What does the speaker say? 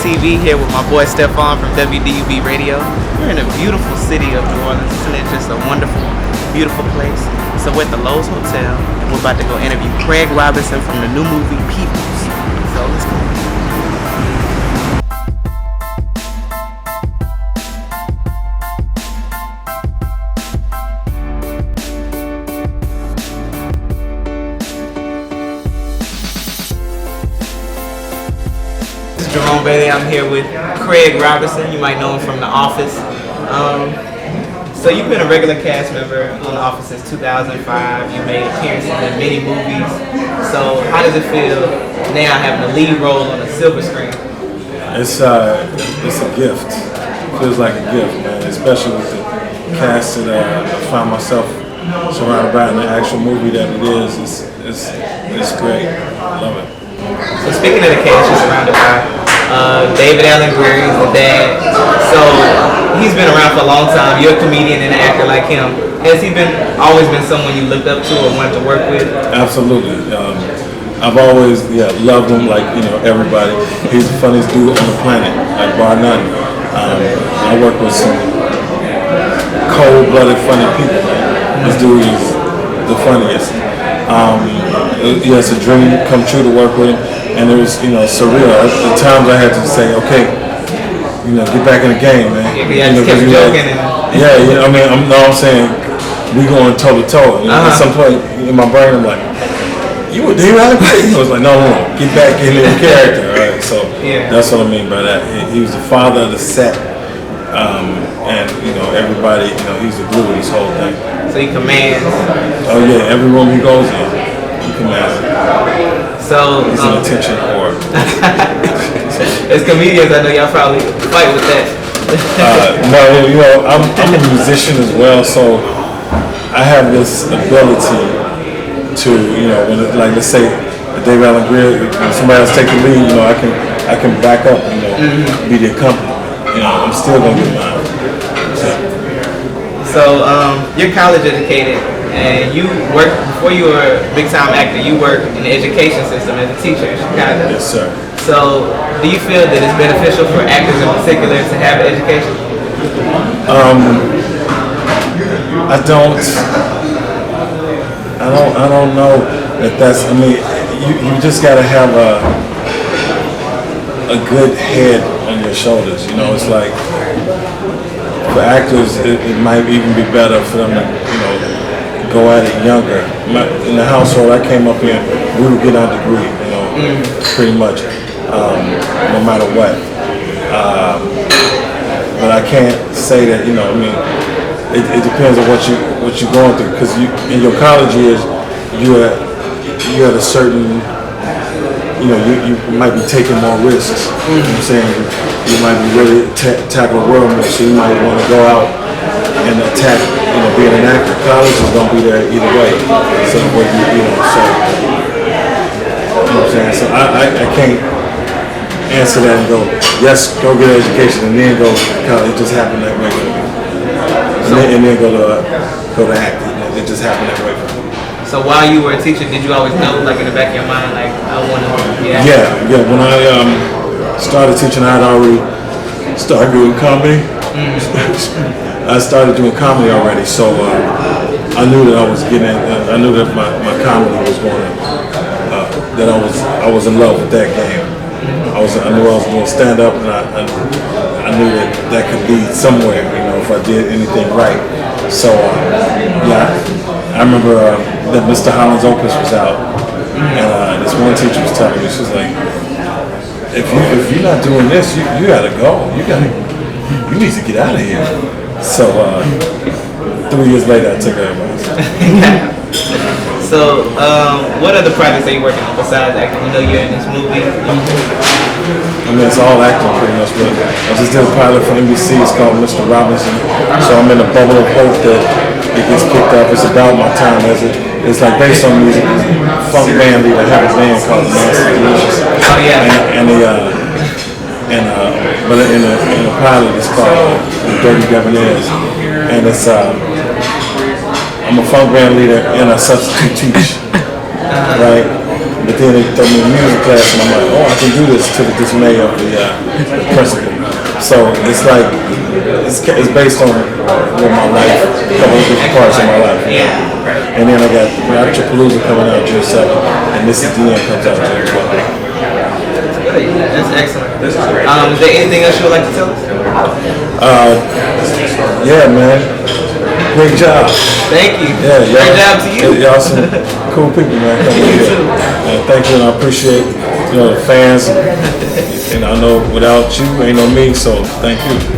TV here with my boy Stefan from WDUB Radio. We're in a beautiful city of New Orleans. Isn't it just a wonderful, beautiful place? So we're at the Lowe's Hotel, and we're about to go interview Craig Robinson from the new movie Peeples. So let's go. Jerome, baby. I'm here with Craig Robinson. You might know him from The Office. So you've been a regular cast member on The Office since 2005. You made appearances in many movies. So how does it feel now having a lead role on a silver screen? It's a gift. It feels like a gift, man. Especially with the cast that I find myself surrounded by in the actual movie that it is. It's great. I love it. So speaking of the cast you're surrounded by, David Allen Greer, he's the dad. So he's been around for a long time. You're a comedian and an actor like him. Has he always been someone you looked up to or wanted to work with? Absolutely. I've always loved him like everybody. He's the funniest dude on the planet, like bar none. I work with some cold-blooded funny people. This dude is the funniest. It's a dream come true to work with him, and it was surreal. At the times I had to say, okay, get back in the game, man. Yeah, just kept joking. I'm saying we going toe to toe. At some point in my brain, I'm like, you were David Allen Greer? I was like, no, get back in the character. All right, so that's what I mean by that. He was the father of the set, and everybody, he's the glue of this whole thing. So he commands. Oh yeah, every room he goes in, he commands. So he's an attention whore. As comedians, I know y'all probably fight with that. No, I'm a musician as well, so I have this ability to, when like let's say David Allen Greer, when somebody else take the lead, I can back up, be the accompaniment. I'm still gonna get mine. So you're college educated, and you worked before you were a big time actor. You worked in the education system as a teacher in Chicago. Yes, sir. So, do you feel that it's beneficial for actors in particular to have an education? I don't know that that's. I mean, you just gotta have a good head on your shoulders. It's like for actors, it might even be better for them to go at it younger. In the household I came up in, we would get our degree, pretty much. No matter what, but I can't say that it depends on what you're going through, because in your college years you had a certain you might be taking more risks. You know what I'm saying? You might be really tackle the world more, so you might want to go out and attack being an actor. College is gonna be there either way. So what so you know what I'm saying? So I can't answer that and go, yes, go get an education and then go to college. It just happened that way for me. And then go to acting. It just happened that way for me. So while you were a teacher, did you always know, like in the back of your mind, like I want to be an actor? Yeah. When I started teaching, I had already started doing comedy. I started doing comedy already, so I knew that I was getting. I knew that my comedy was going to. That I was in love with that game. I knew I was doing stand up, and I knew that could lead somewhere. If I did anything right. So I remember that Mr. Holland's Opus was out, and this one teacher was telling me, she was like, if you're not doing this, you gotta go. You need to get out of here. So 3 years later, I took her advice. So what other projects are you working on besides acting? You're in this movie. I mean, it's all acting pretty much, but I just did a pilot for NBC. It's called Mr. Robinson. So I'm in a bubble of hope that it gets picked up. It's about my time. It's like based on music. Funk band leader. I have a band called the Master Delicious. Oh yeah. But in the pilot, it's called The Dirty Debonaires, and it's I'm a funk band leader and a substitute teacher, right? But then they throw me in music class, and I'm like, oh, I can do this to the dismay of the principal. So it's like it's based on my life, a couple of different parts of my life. Yeah. And then I got Rapturepalooza coming out June 2nd, and This Is the End comes out June 12th. That's excellent. Is there anything else you would like to tell us? Yeah, man. Great job. Thank you. Yeah, Great job to you. Y'all some cool people, man. You too. Thank you, and I appreciate the fans. And I know without you, ain't no me. So thank you.